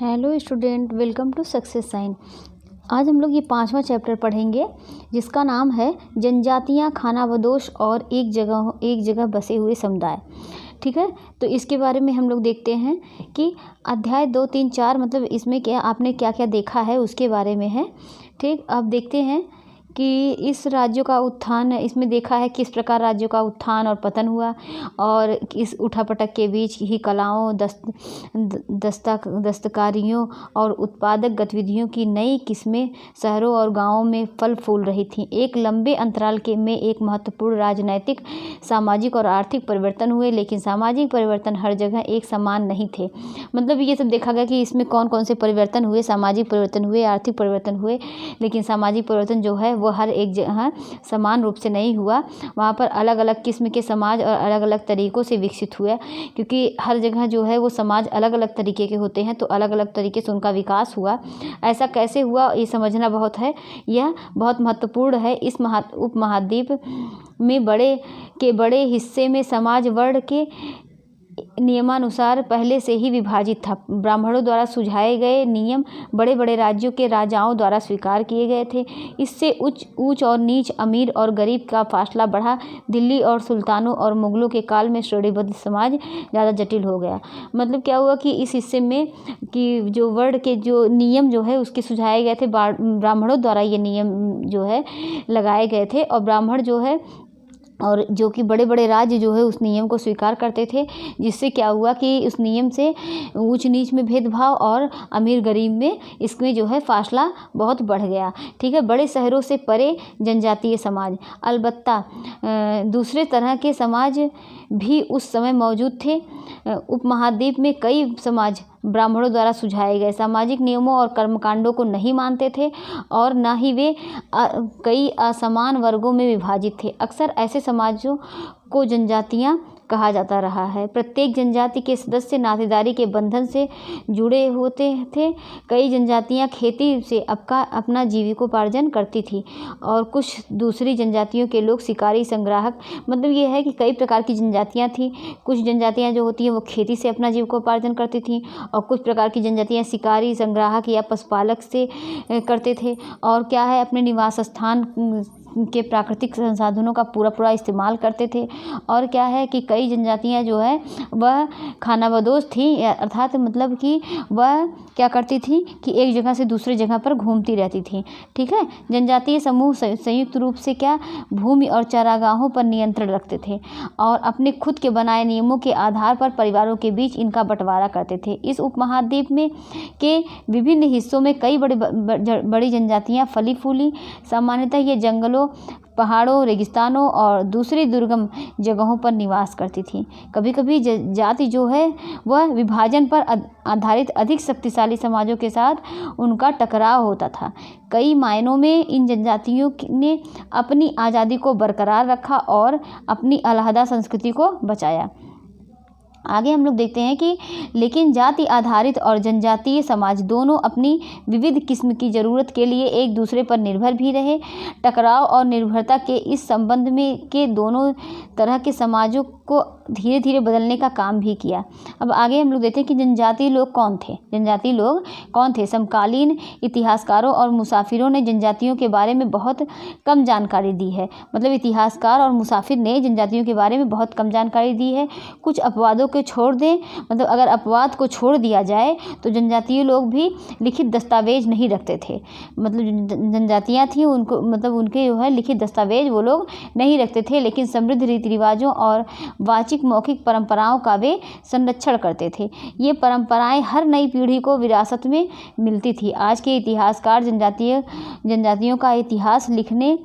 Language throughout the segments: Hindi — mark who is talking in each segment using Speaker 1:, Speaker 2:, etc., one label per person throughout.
Speaker 1: Hello student, welcome to success sign. आज हम लोग ये 5वां चैप्टर पढ़ेंगे जिसका नाम है जनजातियाँ, खानाबदोश और एक जगह बसे हुए समुदाय। ठीक है, तो इसके बारे में हम लोग देखते हैं कि अध्याय 2, 3, 4 मतलब इसमें क्या आपने क्या क्या देखा है उसके बारे में है। ठीक, अब देखते हैं कि इस राज्यों का उत्थान, इसमें देखा है किस प्रकार राज्यों का उत्थान और पतन हुआ और इस उठापटक के बीच ही कलाओं, दस्तकारियों और उत्पादक गतिविधियों की नई किस्में शहरों और गांवों में फल फूल रही थीं। एक लंबे अंतराल में एक महत्वपूर्ण राजनैतिक, सामाजिक और आर्थिक परिवर्तन हुए, लेकिन सामाजिक परिवर्तन हर जगह एक समान नहीं थे। मतलब ये सब देखा गया कि इसमें कौन कौन से परिवर्तन हुए, सामाजिक परिवर्तन हुए, आर्थिक परिवर्तन हुए, लेकिन सामाजिक परिवर्तन जो है वो हर एक जगह समान रूप से नहीं हुआ। वहाँ पर अलग अलग किस्म के समाज और अलग अलग तरीक़ों से विकसित हुए, क्योंकि हर जगह जो है वो समाज अलग अलग तरीके के होते हैं, तो अलग अलग तरीके से उनका विकास हुआ। ऐसा कैसे हुआ ये समझना यह बहुत महत्वपूर्ण है। इस उपमहाद्वीप में बड़े हिस्से में समाज वर्ण के नियमानुसार पहले से ही विभाजित था। ब्राह्मणों द्वारा सुझाए गए नियम बड़े बड़े राज्यों के राजाओं द्वारा स्वीकार किए गए थे। इससे ऊंच और नीच, अमीर और गरीब का फासला बढ़ा। दिल्ली और सुल्तानों और मुगलों के काल में श्रेणीबद्ध समाज ज़्यादा जटिल हो गया। मतलब क्या हुआ कि इस हिस्से में कि जो वर्ण के जो नियम जो है उसके सुझाए गए थे, ब्राह्मणों द्वारा ये नियम जो है लगाए गए थे, और ब्राह्मण जो है और जो कि बड़े बड़े राज्य जो है उस नियम को स्वीकार करते थे, जिससे क्या हुआ कि उस नियम से ऊंच नीच में भेदभाव और अमीर गरीब में इसमें जो है फासला बहुत बढ़ गया। ठीक है, बड़े शहरों से परे जनजातीय समाज, अलबत्ता दूसरे तरह के समाज भी उस समय मौजूद थे। उपमहाद्वीप में कई समाज ब्राह्मणों द्वारा सुझाए गए सामाजिक नियमों और कर्मकांडों को नहीं मानते थे, और न ही वे कई असमान वर्गों में विभाजित थे। अक्सर ऐसे समाजों को जनजातियाँ कहा जाता रहा है। प्रत्येक जनजाति के सदस्य नातेदारी के बंधन से जुड़े होते थे। कई जनजातियां खेती से अपना जीविकोपार्जन करती थी, और कुछ दूसरी जनजातियों के लोग शिकारी, संग्राहक, मतलब ये है कि कई प्रकार की जनजातियां थी। कुछ जनजातियां जो होती हैं वो खेती से अपना जीविकोपार्जन करती थी, और कुछ प्रकार की जनजातियां शिकारी, संग्राहक या पशुपालक से करते थे, और क्या है अपने निवास स्थान के प्राकृतिक संसाधनों का पूरा इस्तेमाल करते थे। और क्या है कि कई जनजातियां जो है वह खानाबदोश थी, अर्थात मतलब कि वह क्या करती थी कि एक जगह से दूसरी जगह पर घूमती रहती थी। ठीक है, जनजातीय समूह संयुक्त रूप से क्या भूमि और चारागाहों पर नियंत्रण रखते थे, और अपने खुद के बनाए नियमों के आधार पर परिवारों के बीच इनका बंटवारा करते थे। इस उपमहाद्वीप में के विभिन्न हिस्सों में कई बड़ी जनजातियां फली फूली। सामान्यतः ये जंगलों, पहाड़ों, रेगिस्तानों और दूसरी दुर्गम जगहों पर निवास करती थी। कभी कभी जाति जो है वह विभाजन पर आधारित अधिक शक्तिशाली समाजों के साथ उनका टकराव होता था। कई मायनों में इन जनजातियों ने अपनी आज़ादी को बरकरार रखा और अपनी अलहदा संस्कृति को बचाया। आगे हम लोग देखते हैं कि लेकिन जाति आधारित और जनजातीय समाज दोनों अपनी विविध किस्म की ज़रूरत के लिए एक दूसरे पर निर्भर भी रहे। टकराव और निर्भरता के इस संबंध में के दोनों तरह के समाजों को धीरे धीरे बदलने का काम भी किया। अब आगे हम लोग देखते हैं कि जनजातीय लोग कौन थे। समकालीन इतिहासकारों और मुसाफिरों ने जनजातियों के बारे में बहुत कम जानकारी दी है। मतलब इतिहासकार और मुसाफिर ने जनजातियों के बारे में बहुत कम जानकारी दी है। कुछ अपवादों को छोड़ दें, मतलब अगर अपवाद को छोड़ दिया जाए तो जनजातीय लोग भी लिखित दस्तावेज नहीं रखते थे। मतलब जनजातियाँ थी उनको, मतलब उनके जो है लिखित दस्तावेज वो लोग नहीं रखते थे, लेकिन समृद्ध रीति रिवाजों और वाचिक मौखिक परंपराओं का वे संरक्षण करते थे। ये परंपराएं हर नई पीढ़ी को विरासत में मिलती थी। आज के इतिहासकार जनजातियों का इतिहास लिखने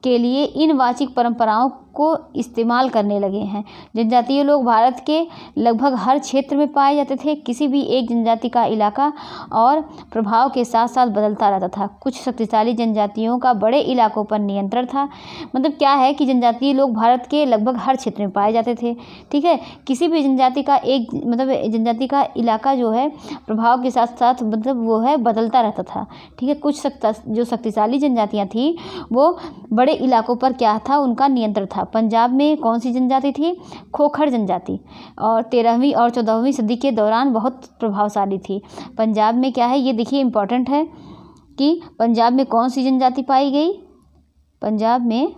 Speaker 1: के लिए इन वाचिक परंपराओं को इस्तेमाल करने लगे हैं। जनजातीय लोग भारत के लगभग हर क्षेत्र में पाए जाते थे। किसी भी एक जनजाति का इलाका और प्रभाव के साथ साथ बदलता रहता था। कुछ शक्तिशाली जनजातियों का बड़े इलाकों पर नियंत्रण था। मतलब क्या है कि जनजातीय लोग भारत के लगभग हर क्षेत्र में पाए जाते थे। ठीक है, किसी भी जनजाति का इलाका जो है प्रभाव के साथ साथ मतलब वो है बदलता रहता था। ठीक है, कुछ जो शक्तिशाली जनजातियाँ थी वो बड़े इलाकों पर क्या था, उनका नियंत्रण था। था। पंजाब में कौन सी जनजाति थी? खोखर जनजाति, और 13वीं और 14वीं सदी के दौरान बहुत प्रभावशाली थी। पंजाब में क्या है ये देखिए, इम्पॉर्टेंट है कि पंजाब में कौन सी जनजाति पाई गई? पंजाब में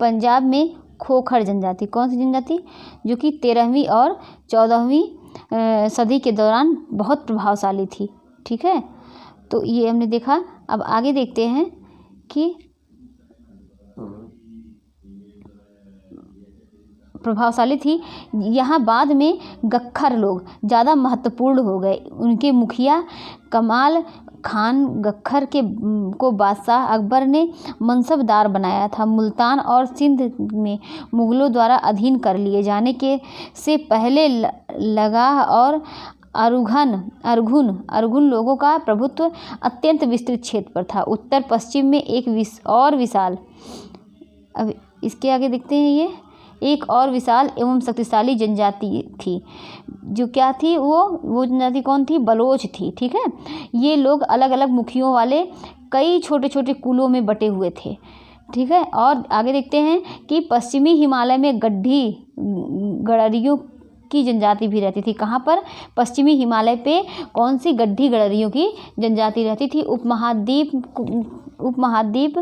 Speaker 1: पंजाब में खोखर जनजाति, कौन सी जनजाति? जो कि 13वीं और 14वीं सदी के दौरान बहुत प्रभावशाली थी। ठीक है, तो ये हमने देखा। अब आगे देखते हैं कि प्रभावशाली थी। यहाँ बाद में गख्खर लोग ज़्यादा महत्वपूर्ण हो गए। उनके मुखिया कमाल खान गख्खर को बादशाह अकबर ने मनसबदार बनाया था। मुल्तान और सिंध में मुग़लों द्वारा अधीन कर लिए जाने के से पहले लगाह और अरगुन लोगों का प्रभुत्व अत्यंत विस्तृत क्षेत्र पर था। उत्तर पश्चिम में एक विशाल, अब इसके आगे देखते हैं, ये एक और विशाल एवं शक्तिशाली जनजाति थी। जो क्या थी? वो जनजाति कौन थी? बलोच थी। ठीक है, ये लोग अलग अलग मुखियों वाले कई छोटे छोटे कुलों में बटे हुए थे। ठीक है, और आगे देखते हैं कि पश्चिमी हिमालय में गडरियों की जनजाति भी रहती थी। कहाँ पर? पश्चिमी हिमालय पे कौन सी? गड्ढी गडरियों की जनजाति रहती थी। उपमहाद्वीप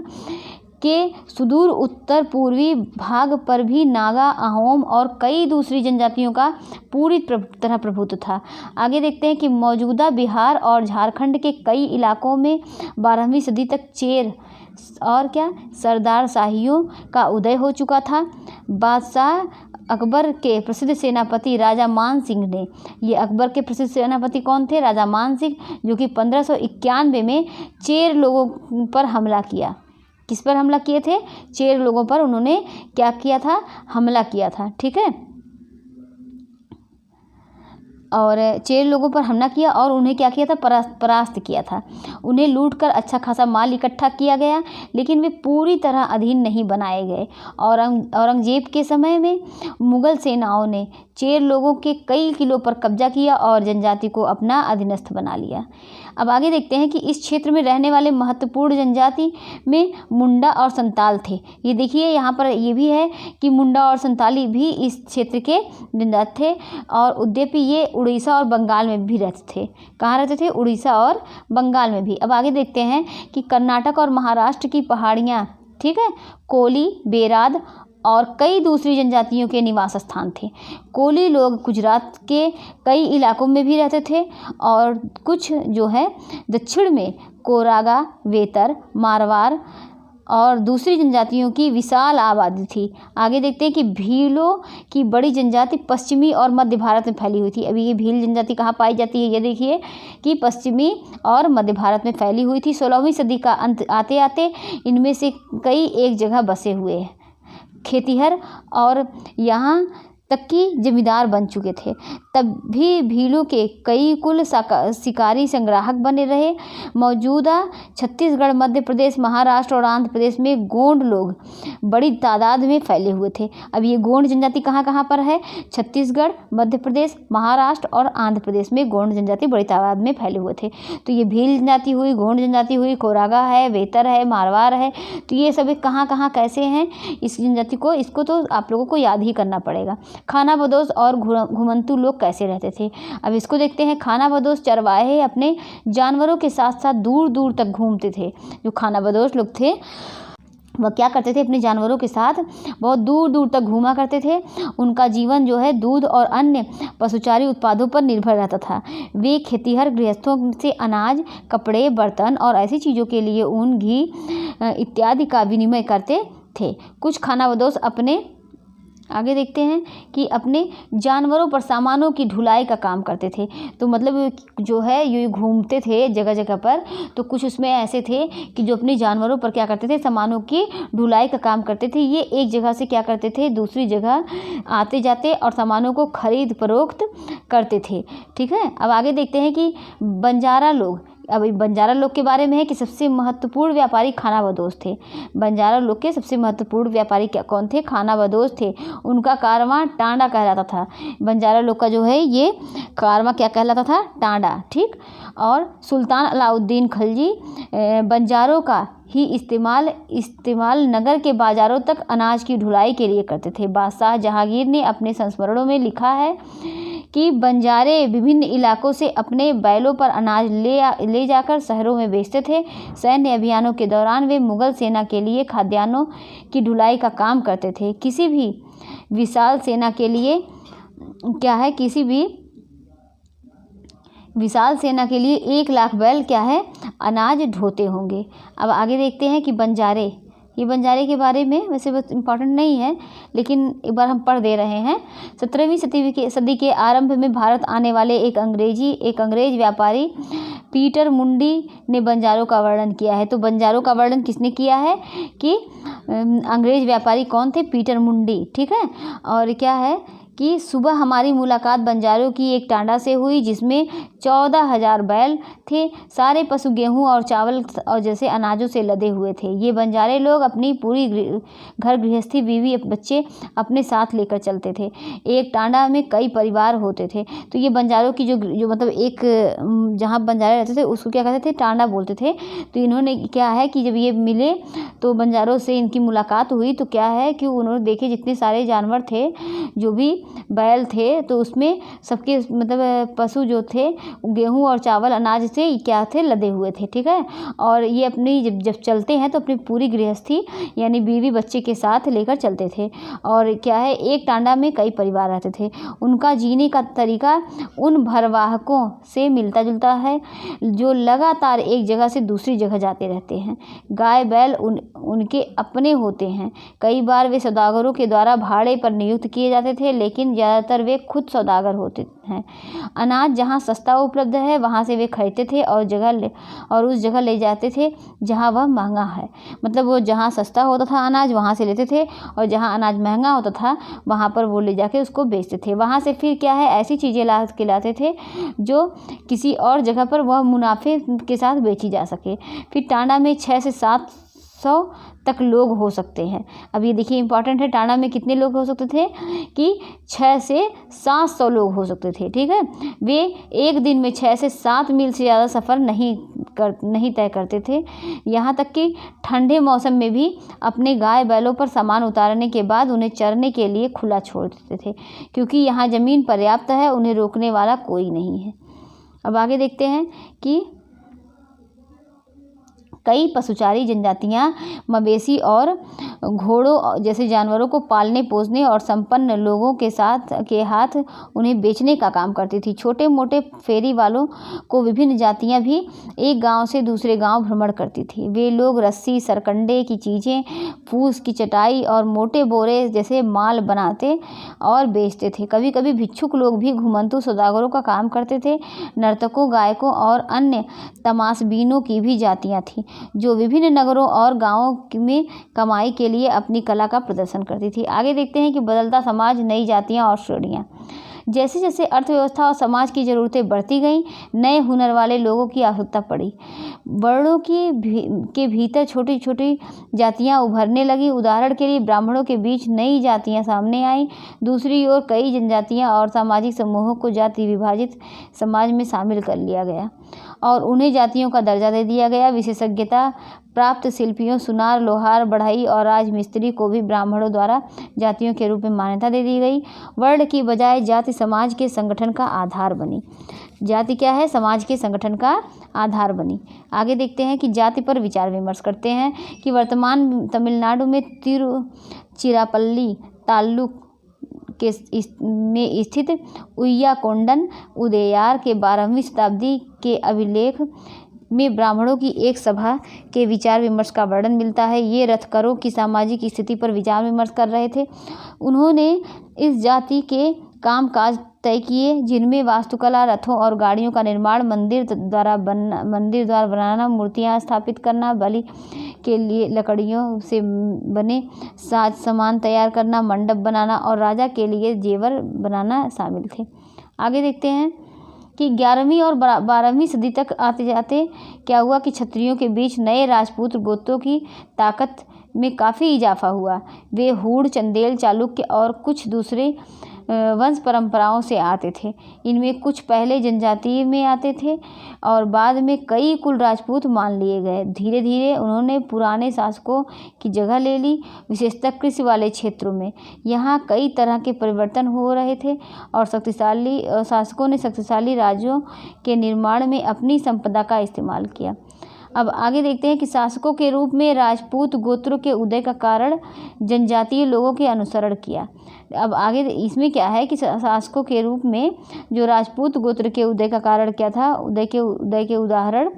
Speaker 1: के सुदूर उत्तर पूर्वी भाग पर भी नागा, अहोम और कई दूसरी जनजातियों का पूरी तरह प्रभुत्व था। आगे देखते हैं कि मौजूदा बिहार और झारखंड के कई इलाकों में 12वीं सदी तक चेर और सरदारशाहियों का उदय हो चुका था। बादशाह अकबर के प्रसिद्ध सेनापति राजा मान सिंह ने, ये अकबर के प्रसिद्ध सेनापति कौन थे? राजा मान सिंह, जो कि 1591 में चेर लोगों पर हमला किया। किस पर हमला किए थे? चेर लोगों पर उन्होंने क्या किया था? हमला किया था। ठीक है, और चेर लोगों पर हमला किया और उन्हें क्या किया था? परास्त किया था। उन्हें लूटकर अच्छा खासा माल इकट्ठा किया गया, लेकिन वे पूरी तरह अधीन नहीं बनाए गए। औरंगजेब के समय में मुग़ल सेनाओं ने चेर लोगों के कई किलों पर कब्जा किया और जनजाति को अपना अधीनस्थ बना लिया। अब आगे देखते हैं कि इस क्षेत्र में रहने वाले महत्वपूर्ण जनजाति में मुंडा और संताल थे। ये देखिए, यहाँ पर ये भी है कि मुंडा और संताली भी इस क्षेत्र के जनजाति थे, और यद्यपि ये उड़ीसा और बंगाल में भी रहते थे। कहाँ रहते थे? उड़ीसा और बंगाल में भी। अब आगे देखते हैं कि कर्नाटक और महाराष्ट्र की पहाड़ियाँ, ठीक है, कोली, बेराद और कई दूसरी जनजातियों के निवास स्थान थे। कोली लोग गुजरात के कई इलाकों में भी रहते थे, और कुछ जो है दक्षिण में कोरागा, वेतर, मारवाड़ और दूसरी जनजातियों की विशाल आबादी थी। आगे देखते हैं कि भीलों की बड़ी जनजाति पश्चिमी और मध्य भारत में फैली हुई थी। अभी ये भील जनजाति कहाँ पाई जाती है? ये देखिए कि पश्चिमी और मध्य भारत में फैली हुई थी। 16वीं सदी का अंत आते आते इनमें से कई एक जगह बसे हुए खेतिहर और यहाँ तक की जमींदार बन चुके थे। तब भी भीलों के कई कुल शिकारी संग्राहक बने रहे। मौजूदा छत्तीसगढ़, मध्य प्रदेश, महाराष्ट्र और आंध्र प्रदेश में गोंड लोग बड़ी तादाद में फैले हुए थे। अब ये गोंड जनजाति कहाँ कहाँ पर है? छत्तीसगढ़, मध्य प्रदेश, महाराष्ट्र और आंध्र प्रदेश में गोंड जनजाति बड़ी तादाद में फैले हुए थे। तो ये भील जनजाति हुई, गोंड जनजाति हुई, कोरागा है, वेतर है, मारवाड़ है। तो ये सभी कहाँ कहाँ कैसे हैं इस जनजाति को? इसको तो आप लोगों को याद ही करना पड़ेगा। खाना बदोश और घुमंतू लोग कैसे रहते थे? अब इसको देखते हैं। खाना बदोश चरवाहे अपने जानवरों के साथ साथ दूर दूर तक घूमते थे। जो खाना बदोश लोग थे वह क्या करते थे? अपने जानवरों के साथ बहुत दूर दूर तक घूमा करते थे। उनका जीवन जो है दूध और अन्य पशुचारी उत्पादों पर निर्भर रहता था। वे खेतिहर गृहस्थों से अनाज, कपड़े, बर्तन और ऐसी चीज़ों के लिए ऊन, घी इत्यादि का विनिमय करते थे। कुछ खानाबदोश अपने आगे देखते हैं कि अपने जानवरों पर सामानों की ढुलाई का काम करते थे। तो मतलब जो है ये घूमते थे जगह जगह पर। तो कुछ उसमें ऐसे थे कि जो अपने जानवरों पर क्या करते थे? सामानों की ढुलाई का काम करते थे। ये एक जगह से क्या करते थे? दूसरी जगह आते जाते और सामानों को खरीद फरोख्त करते थे। ठीक है, अब आगे देखते हैं कि बंजारा लोग अब बंजारा लोग के बारे में है कि सबसे महत्वपूर्ण व्यापारी खानाबदोश थे। बंजारा लोग के सबसे महत्वपूर्ण व्यापारी क्या कौन थे? खानाबदोश थे। उनका कारवां टांडा कहलाता था। बंजारा लोग का जो है ये कारवां क्या कहलाता था? टांडा। ठीक। और सुल्तान अलाउद्दीन खिलजी बंजारों का ही इस्तेमाल नगर के बाज़ारों तक अनाज की ढुलाई के लिए करते थे। बादशाह जहांगीर ने अपने संस्मरणों में लिखा है कि बंजारे विभिन्न इलाकों से अपने बैलों पर अनाज ले जाकर शहरों में बेचते थे। सैन्य अभियानों के दौरान वे मुगल सेना के लिए खाद्यान्नों की ढुलाई का काम करते थे। किसी भी विशाल सेना के लिए विशाल सेना के लिए 1 लाख बैल क्या है? अनाज ढोते होंगे। अब आगे देखते हैं कि बंजारे के बारे में वैसे बहुत इम्पॉर्टेंट नहीं है, लेकिन एक बार हम पढ़ दे रहे हैं। 17वीं सदी के आरंभ में भारत आने वाले एक अंग्रेज व्यापारी पीटर मुंडी ने बंजारों का वर्णन किया है। तो बंजारों का वर्णन किसने किया है? कि अंग्रेज व्यापारी कौन थे? पीटर मुंडी। ठीक है। और क्या है कि सुबह हमारी मुलाकात बंजारों की एक टांडा से हुई जिसमें 14,000 बैल थे। सारे पशु गेहूं और चावल और जैसे अनाजों से लदे हुए थे। ये बंजारे लोग अपनी पूरी घर गृहस्थी, बीवी बच्चे अपने साथ लेकर चलते थे। एक टांडा में कई परिवार होते थे। तो ये बंजारों की जो मतलब एक जहाँ बंजारे रहते थे उसको क्या कहते थे? टांडा बोलते थे। तो इन्होंने क्या है कि जब ये मिले तो बंजारों से इनकी मुलाकात हुई तो क्या है कि उन्होंने देखे जितने सारे जानवर थे, जो भी बैल थे, तो उसमें सबके मतलब पशु जो थे गेहूं और चावल अनाज से क्या थे? लदे हुए थे। ठीक है। और ये अपनी जब चलते हैं तो अपनी पूरी गृहस्थी यानी बीवी बच्चे के साथ लेकर चलते थे। और क्या है, एक टांडा में कई परिवार रहते थे। उनका जीने का तरीका उन भरवाहकों से मिलता जुलता है जो लगातार एक जगह से दूसरी जगह जाते रहते हैं। गाय बैल उनके अपने होते हैं। कई बार वे सौदागरों के द्वारा भाड़े पर नियुक्त किए जाते थे, लेकिन ज़्यादातर वे खुद सौदागर होते हैं। अनाज जहाँ सस्ता उपलब्ध है वहाँ से वे खरीदते थे और उस जगह ले जाते थे जहाँ वह महंगा है। मतलब वो जहाँ सस्ता होता था अनाज वहाँ से लेते थे, और जहाँ अनाज महंगा होता था वहाँ पर वो ले जाके उसको बेचते थे। वहाँ से फिर क्या है, ऐसी चीज़ें लाते थे जो किसी और जगह पर वह मुनाफे के साथ बेची जा सके। फिर टांडा में 600 से 700 तक लोग हो सकते हैं। अब ये देखिए इंपॉर्टेंट है, टांडा में कितने लोग हो सकते थे? कि 6 से 700 लोग हो सकते थे। ठीक है। वे एक दिन में 6 से 7 मील से ज़्यादा सफ़र नहीं तय करते थे। यहाँ तक कि ठंडे मौसम में भी अपने गाय बैलों पर सामान उतारने के बाद उन्हें चरने के लिए खुला छोड़ देते थे, क्योंकि यहाँ ज़मीन पर्याप्त है, उन्हें रोकने वाला कोई नहीं है। अब आगे देखते हैं कि कई पशुचारी जनजातियां मवेशी और घोड़ों जैसे जानवरों को पालने पोसने और संपन्न लोगों के हाथ उन्हें बेचने का काम करती थी। छोटे मोटे फेरी वालों को विभिन्न जातियां भी एक गांव से दूसरे गांव भ्रमण करती थी। वे लोग रस्सी, सरकंडे की चीज़ें, फूस की चटाई और मोटे बोरे जैसे माल बनाते और बेचते थे। कभी कभी भिक्षुक लोग भी घुमंतू सौदागरों का काम करते थे। नर्तकों, गायकों और अन्य तमाशबीनों की भी जातियाँ थीं जो विभिन्न नगरों और गांवों में कमाई के लिए अपनी कला का प्रदर्शन करती थी। आगे देखते हैं कि बदलता समाज, नई जातियां और श्रेणियां। जैसे जैसे अर्थव्यवस्था और समाज की ज़रूरतें बढ़ती गईं, नए हुनर वाले लोगों की आवश्यकता पड़ी। वर्णों के भीतर छोटी छोटी जातियां उभरने लगीं। उदाहरण के लिए ब्राह्मणों के बीच नई जातियां सामने आईं। दूसरी ओर कई जनजातियां और सामाजिक समूहों को जाति विभाजित समाज में शामिल कर लिया गया और उन्हें जातियों का दर्जा दे दिया गया। विशेषज्ञता प्राप्त शिल्पियों, सुनार, लोहार, बढ़ई और राजमिस्त्री को भी ब्राह्मणों द्वारा जातियों के रूप में मान्यता दे दी गई। वर्ण की बजाय जाति समाज के संगठन का आधार बनी। जाति क्या है? समाज के संगठन का आधार बनी। आगे देखते हैं कि जाति पर विचार विमर्श करते हैं कि वर्तमान तमिलनाडु में तिरुचिरापल्ली ताल्लुक में स्थित उय्याकोंडन उदययार के 12वीं शताब्दी के अभिलेख में ब्राह्मणों की एक सभा के विचार विमर्श का वर्णन मिलता है। ये रथकरों की सामाजिक स्थिति पर विचार विमर्श कर रहे थे। उन्होंने इस जाति के कामकाज तय किए जिनमें वास्तुकला, रथों और गाड़ियों का निर्माण, मंदिर द्वार बनाना, मूर्तियां स्थापित करना, बलि के लिए लकड़ियों से बने साज सामान तैयार करना, मंडप बनाना और राजा के लिए जेवर बनाना शामिल थे। आगे देखते हैं कि 11वीं और 12वीं सदी तक आते जाते क्या हुआ कि क्षत्रियों के बीच नए राजपूत गोत्रों की ताकत में काफ़ी इजाफा हुआ। वे हूण, चंदेल, चालुक्य और कुछ दूसरे वंश परंपराओं से आते थे। इनमें कुछ पहले जनजातीय में आते थे और बाद में कई कुल राजपूत मान लिए गए। धीरे धीरे उन्होंने पुराने शासकों की जगह ले ली, विशेषतः कृषि वाले क्षेत्रों में। यहाँ कई तरह के परिवर्तन हो रहे थे और शासकों ने शक्तिशाली राज्यों के निर्माण में अपनी संपदा का इस्तेमाल किया। अब आगे देखते हैं कि शासकों के रूप में राजपूत गोत्रों के उदय का कारण जनजातीय लोगों के अनुसरण किया। अब आगे इसमें क्या है कि शासकों के रूप में जो राजपूत गोत्र के उदय का कारण क्या था, उदय के उदाहरण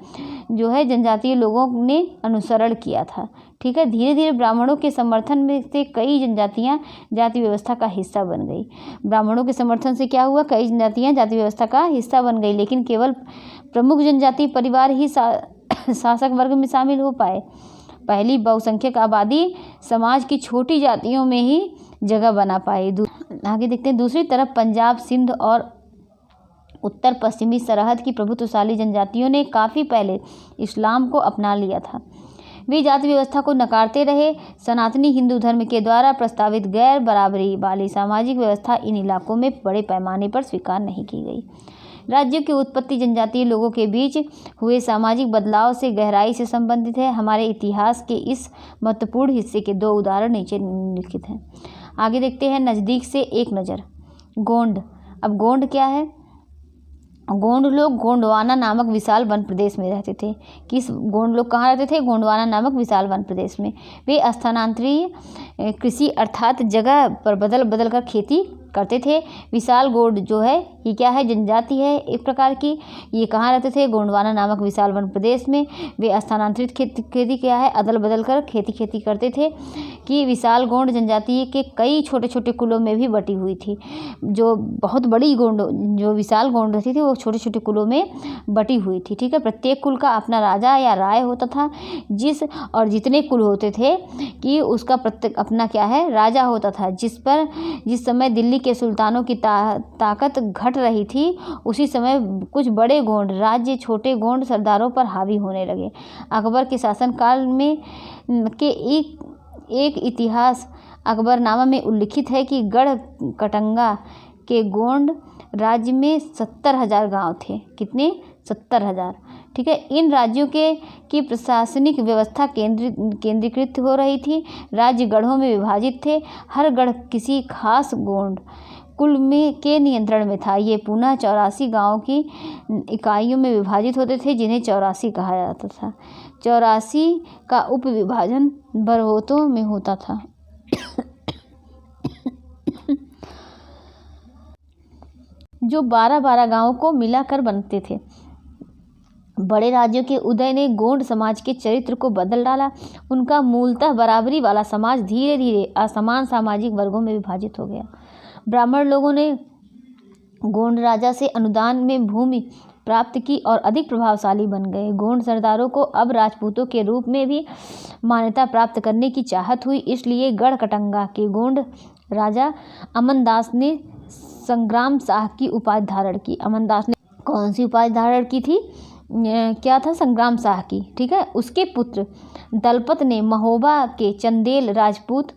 Speaker 1: जो है जनजातीय लोगों ने अनुसरण किया था। ठीक है, धीरे धीरे ब्राह्मणों के समर्थन में से कई जनजातियां जाति व्यवस्था का हिस्सा बन गई। ब्राह्मणों के समर्थन से क्या हुआ, कई जनजातियां जाति व्यवस्था का हिस्सा बन गई, लेकिन केवल प्रमुख जनजातीय परिवार ही शासक वर्ग में शामिल हो पाए। पहली बहुसंख्यक आबादी समाज की छोटी जातियों में ही जगह बना पाई। आगे देखते हैं, दूसरी तरफ पंजाब, सिंध और उत्तर पश्चिमी सरहद की प्रभुत्वशाली जनजातियों ने काफ़ी पहले इस्लाम को अपना लिया था। वे जाति व्यवस्था को नकारते रहे। सनातनी हिंदू धर्म के द्वारा प्रस्तावित गैर बराबरी वाली सामाजिक व्यवस्था इन इलाकों में बड़े पैमाने पर स्वीकार नहीं की गई। राज्यों की उत्पत्ति जनजातीय लोगों के बीच हुए सामाजिक बदलाव से गहराई से संबंधित है। हमारे इतिहास के इस महत्वपूर्ण हिस्से के 2 उदाहरण नीचे निम्नलिखित हैं। आगे देखते हैं, नज़दीक से एक नज़र। गोंड। अब गोंड क्या है? गोंड लोग गोंडवाना नामक विशाल वन प्रदेश में रहते थे। गोंड लोग कहाँ रहते थे? गोंडवाना नामक विशाल वन प्रदेश में। वे स्थानांतरीय कृषि अर्थात जगह पर बदल बदल कर खेती करते थे। विशाल गोंड जो है ये क्या है? जनजाति है एक प्रकार की। ये कहाँ रहते थे? गोंडवाना नामक विशाल वन प्रदेश में। वे स्थानांतरित खेती क्या है? अदल बदल कर खेती करते थे। कि विशाल गोंड जनजाति के कई छोटे छोटे कुलों में भी बटी हुई थी। जो बहुत बड़ी गोंड, जो विशाल गोंड रहती थी, वो छोटे छोटे कुलों में बटी हुई थी। ठीक है, प्रत्येक कुल का अपना राजा या राय होता था। जितने कुल होते थे कि उसका प्रत्येक अपना क्या है? राजा होता था। जिस समय दिल्ली के सुल्तानों की ताकत घट रही थी, उसी समय कुछ बड़े गोंड राज्य छोटे गोंड सरदारों पर हावी होने लगे। अकबर के शासनकाल में के एक इतिहास अकबरनामा में उल्लिखित है कि गढ़ कटंगा के गोंड राज्य में 70,000 गांव थे। कितने? 70,000। ठीक है, इन राज्यों की प्रशासनिक व्यवस्था केंद्रीकृत हो रही थी। राज्य गढ़ों में विभाजित थे। हर गढ़ किसी खास गोंड कुल के नियंत्रण में था। ये पुनः 84 गांवों की इकाइयों में विभाजित होते थे, जिन्हें 84 कहा जाता था। 84 का उपविभाजन बरहोतों में होता था। जो 12-12 गांवों को मिलाकर बनते थे। बड़े राज्यों के उदय ने गोंड समाज के चरित्र को बदल डाला। उनका मूलतः बराबरी वाला समाज धीरे धीरे असमान सामाजिक वर्गों में विभाजित हो गया। ब्राह्मण लोगों ने गोंड राजा से अनुदान में भूमि प्राप्त की और अधिक प्रभावशाली बन गए। गोंड सरदारों को अब राजपूतों के रूप में भी मान्यता प्राप्त करने की चाहत हुई। इसलिए गढ़ कटंगा के गोंड राजा अमनदास ने संग्राम शाह की उपाधि धारण की। अमनदास ने कौन सी उपाधि धारण की थी? क्या था? संग्राम शाह की। ठीक है, उसके पुत्र दलपत ने महोबा के चंदेल राजपूत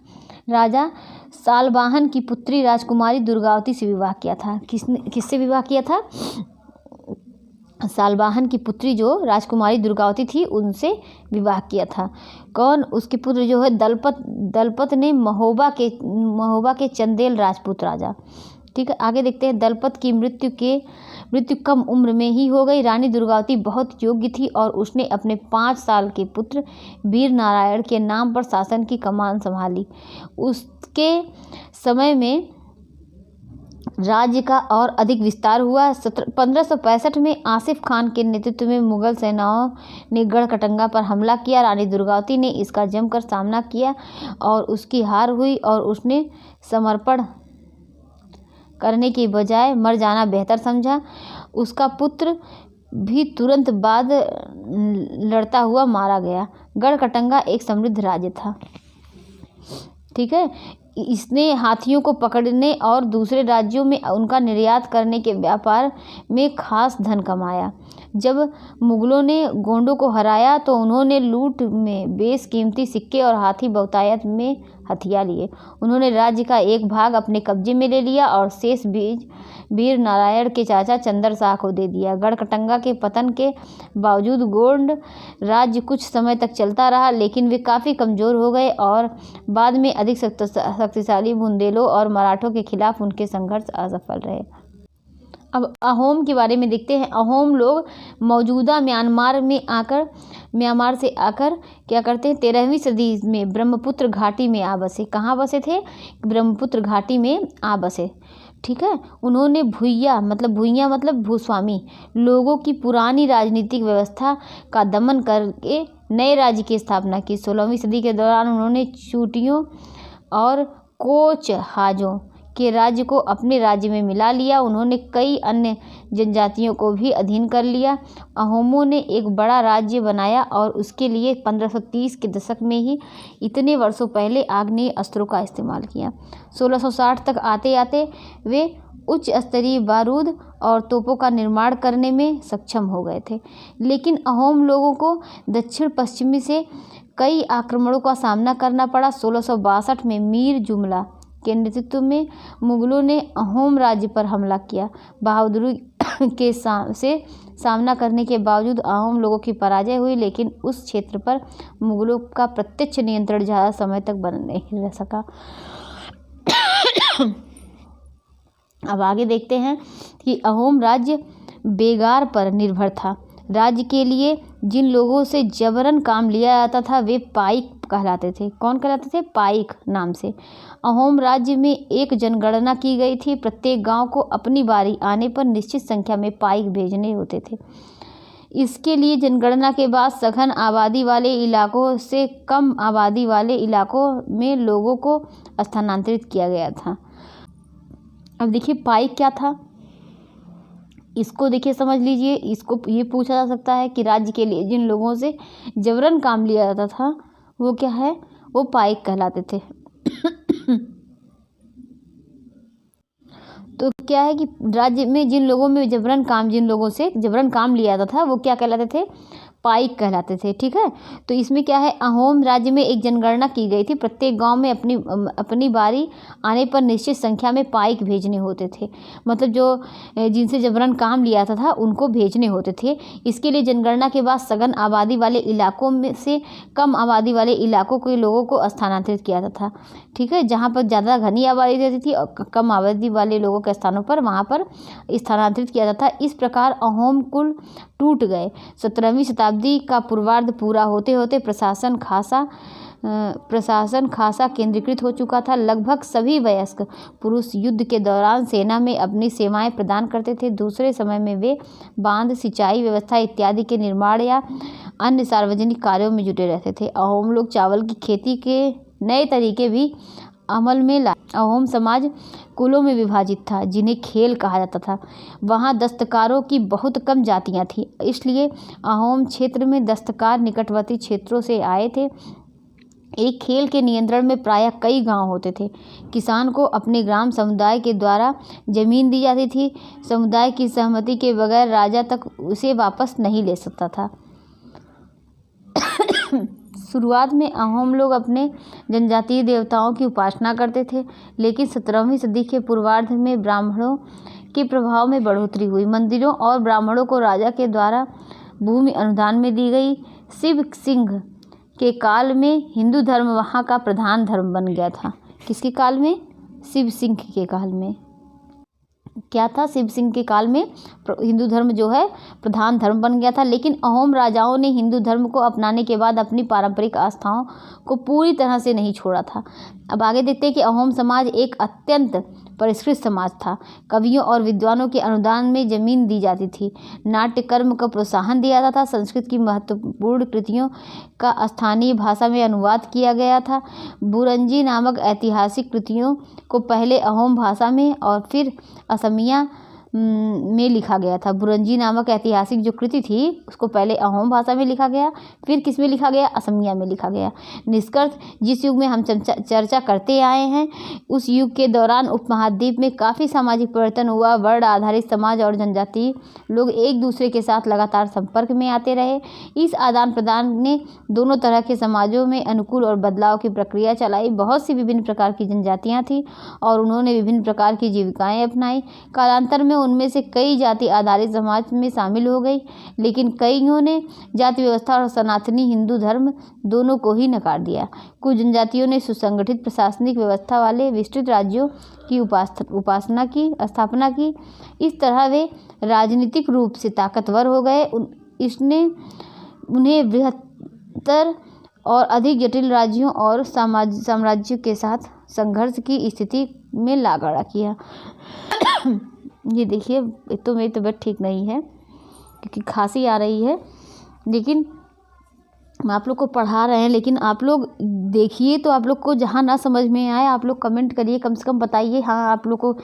Speaker 1: राजा सालवाहन की पुत्री राजकुमारी दुर्गावती से विवाह किया था। किससे विवाह किया था? सालवाहन की पुत्री जो राजकुमारी दुर्गावती थी, उनसे विवाह किया था। कौन? उसके पुत्र जो है दलपत ने महोबा के चंदेल राजपूत राजा। ठीक है, आगे देखते हैं। दलपत की मृत्यु कम उम्र में ही हो गई। रानी दुर्गावती बहुत योग्य थी और उसने अपने 5 साल के पुत्र वीर नारायण के नाम पर शासन की कमान संभाली। उसके समय में राज्य का और अधिक विस्तार हुआ। 1565 में आसिफ खान के नेतृत्व में मुगल सेनाओं ने गढ़ कटंगा पर हमला किया। रानी दुर्गावती ने इसका जमकर सामना किया और उसकी हार हुई और उसने समर्पण करने के बजाय मर जाना बेहतर समझा। उसका पुत्र भी तुरंत बाद लड़ता हुआ मारा गया। गढ़ कटंगा एक समृद्ध राज्य था। ठीक है, इसने हाथियों को पकड़ने और दूसरे राज्यों में उनका निर्यात करने के व्यापार में खास धन कमाया। जब मुगलों ने गोंडों को हराया तो उन्होंने लूट में बेशकीमती सिक्के और हाथी बहुतायत में हथिया लिए। उन्होंने राज्य का एक भाग अपने कब्जे में ले लिया और शेष वीर नारायण के चाचा चंद्र शाह को दे दिया। गढ़कटंगा के पतन के बावजूद गोंड राज्य कुछ समय तक चलता रहा, लेकिन वे काफ़ी कमज़ोर हो गए और बाद में अधिक शक्तिशाली बुंदेलों और मराठों के खिलाफ उनके संघर्ष असफल रहे। अब अहोम के बारे में देखते हैं। अहोम लोग मौजूदा म्यांमार से आकर क्या करते हैं, 13वीं सदी में ब्रह्मपुत्र घाटी में आ बसे। कहाँ बसे थे? ब्रह्मपुत्र घाटी में आ बसे। ठीक है। उन्होंने भूइया मतलब भूस्वामी लोगों की पुरानी राजनीतिक व्यवस्था का दमन करके नए राज्य की स्थापना की। 16वीं सदी के दौरान उन्होंने चूटियों और कोचहाजों के राज्य को अपने राज्य में मिला लिया। उन्होंने कई अन्य जनजातियों को भी अधीन कर लिया। अहोमों ने एक बड़ा राज्य बनाया और उसके लिए 1530 के दशक में ही इतने वर्षों पहले आग्नेय अस्त्रों का इस्तेमाल किया। 1660 तक आते आते वे उच्च स्तरीय बारूद और तोपों का निर्माण करने में सक्षम हो गए थे। लेकिन अहोम लोगों को दक्षिण पश्चिमी से कई आक्रमणों का सामना करना पड़ा। 1662 में मीर जुमला के नेतृत्व में मुगलों ने अहोम राज्य पर हमला किया। बहादुरी के से सामना करने के बावजूद अहोम लोगों की पराजय हुई, लेकिन उस क्षेत्र पर मुगलों का प्रत्यक्ष नियंत्रण ज़्यादा समय तक बना नहीं रह सका। अब आगे देखते हैं कि अहोम राज्य बेगार पर निर्भर था। राज्य के लिए जिन लोगों से जबरन काम लिया जाता था वे पाइक कहलाते थे। कौन कहलाते थे? पाइक नाम से। अहोम राज्य में एक जनगणना की गई थी। प्रत्येक गांव को अपनी बारी आने पर निश्चित संख्या में पाइक भेजने होते थे। इसके लिए जनगणना के बाद सघन आबादी वाले इलाकों से कम आबादी वाले इलाकों में लोगों को स्थानांतरित किया गया था। अब देखिए पाइक क्या था, इसको देखिए समझ लीजिए। इसको ये पूछा जा सकता है कि राज्य के लिए जिन लोगों से जबरन काम लिया जाता था वो क्या है? वो पाइक कहलाते थे। तो क्या है कि राज्य में जिन लोगों से जबरन काम लिया जाता था वो क्या कहलाते थे? पाइक कहलाते थे। ठीक है। तो इसमें क्या है, अहोम राज्य में एक जनगणना की गई थी। प्रत्येक गांव में अपनी बारी आने पर निश्चित संख्या में पाइक भेजने होते थे। मतलब जो जिनसे जबरन काम लिया था उनको भेजने होते थे। इसके लिए जनगणना के बाद सघन आबादी वाले इलाकों में से कम आबादी वाले इलाकों के लोगों को स्थानांतरित किया जाता था। ठीक है। जहाँ पर ज़्यादा घनी आबादी रहती थी और कम आबादी वाले लोगों के स्थानों पर वहाँ पर स्थानांतरित किया जाता था। इस प्रकार अहोम कुल टूट गए। 17वीं शताब्दी का पूर्वार्ध पूरा होते होते प्रशासन खासा केंद्रीकृत हो चुका था। लगभग सभी वयस्क पुरुष युद्ध के दौरान सेना में अपनी सेवाएं प्रदान करते थे। दूसरे समय में वे बांध, सिंचाई व्यवस्था इत्यादि के निर्माण या अन्य सार्वजनिक कार्यों में जुटे रहते थे। अहोम लोग चावल की खेती के नए तरीके भी अमल में लाए। अहोम समाज कुलों में विभाजित था जिन्हें खेल कहा जाता था। वहाँ दस्तकारों की बहुत कम जातियाँ थीं, इसलिए अहोम क्षेत्र में दस्तकार निकटवर्ती क्षेत्रों से आए थे। एक खेल के नियंत्रण में प्रायः कई गांव होते थे। किसान को अपने ग्राम समुदाय के द्वारा जमीन दी जाती थी। समुदाय की सहमति के बगैर राजा तक उसे वापस नहीं ले सकता था। शुरुआत में अहोम लोग अपने जनजातीय देवताओं की उपासना करते थे, लेकिन 17वीं सदी के पूर्वार्ध में ब्राह्मणों के प्रभाव में बढ़ोतरी हुई। मंदिरों और ब्राह्मणों को राजा के द्वारा भूमि अनुदान में दी गई। शिव सिंह के काल में हिंदू धर्म वहाँ का प्रधान धर्म बन गया था। किसके काल में? शिव सिंह के काल में क्या था? शिव सिंह के काल में हिंदू धर्म जो है प्रधान धर्म बन गया था। लेकिन अहोम राजाओं ने हिंदू धर्म को अपनाने के बाद अपनी पारंपरिक आस्थाओं को पूरी तरह से नहीं छोड़ा था। अब आगे देखते हैं कि अहोम समाज एक अत्यंत परिष्कृत समाज था। कवियों और विद्वानों के अनुदान में जमीन दी जाती थी। नाट्य कर्म को प्रोत्साहन दिया जाता था। संस्कृत की महत्वपूर्ण कृतियों का स्थानीय भाषा में अनुवाद किया गया था। बुरंजी नामक ऐतिहासिक कृतियों को पहले अहोम भाषा में और फिर असमिया में लिखा गया था। बुरंजी नामक ऐतिहासिक जो कृति थी उसको पहले अहोम भाषा में लिखा गया, फिर किस में लिखा गया, असमिया में लिखा गया। निष्कर्ष, जिस युग में हम चर्चा करते आए हैं उस युग के दौरान उपमहाद्वीप में काफ़ी सामाजिक परिवर्तन हुआ। वर्ण आधारित समाज और जनजातीय लोग एक दूसरे के साथ लगातार संपर्क में आते रहे। इस आदान प्रदान ने दोनों तरह के समाजों में अनुकूल और बदलाव की प्रक्रिया चलाई। बहुत सी विभिन्न प्रकार की जनजातियाँ थीं और उन्होंने विभिन्न प्रकार की जीविकाएँ अपनाई। कालांतर में उनमें से कई जाति आधारित समाज में शामिल हो गई, लेकिन कईयों ने जाति व्यवस्था और सनातनी हिंदू धर्म दोनों को ही नकार दिया। कुछ जनजातियों ने सुसंगठित प्रशासनिक व्यवस्था वाले विस्तृत राज्यों की स्थापना की। इस तरह वे राजनीतिक रूप से ताकतवर हो गए। इसने उन्हें बृहत्तर और अधिक जटिल राज्यों और साम्राज्यों के साथ संघर्ष की स्थिति में ला खड़ा किया। ये देखिए, एक तो मेरी तबीयत ठीक नहीं है क्योंकि खांसी आ रही है, लेकिन हम आप लोग को पढ़ा रहे हैं। लेकिन आप लोग देखिए, तो आप लोग को जहाँ ना समझ में आए आप लोग कमेंट करिए, कम से कम बताइए हाँ आप लोग को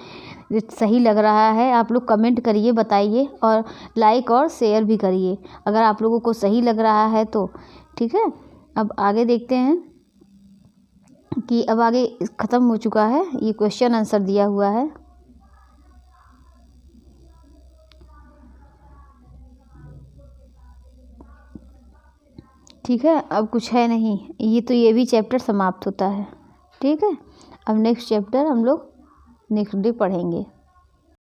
Speaker 1: सही लग रहा है। आप लोग कमेंट करिए, बताइए और लाइक और शेयर भी करिए अगर आप लोगों को सही लग रहा है तो। ठीक है, अब आगे देखते हैं कि अब आगे ख़त्म हो चुका है, ये क्वेश्चन आंसर दिया हुआ है। ठीक है, अब कुछ है नहीं, ये भी चैप्टर समाप्त होता है। ठीक है, अब नेक्स्ट चैप्टर हम लोग नेक्स्ट डे पढ़ेंगे।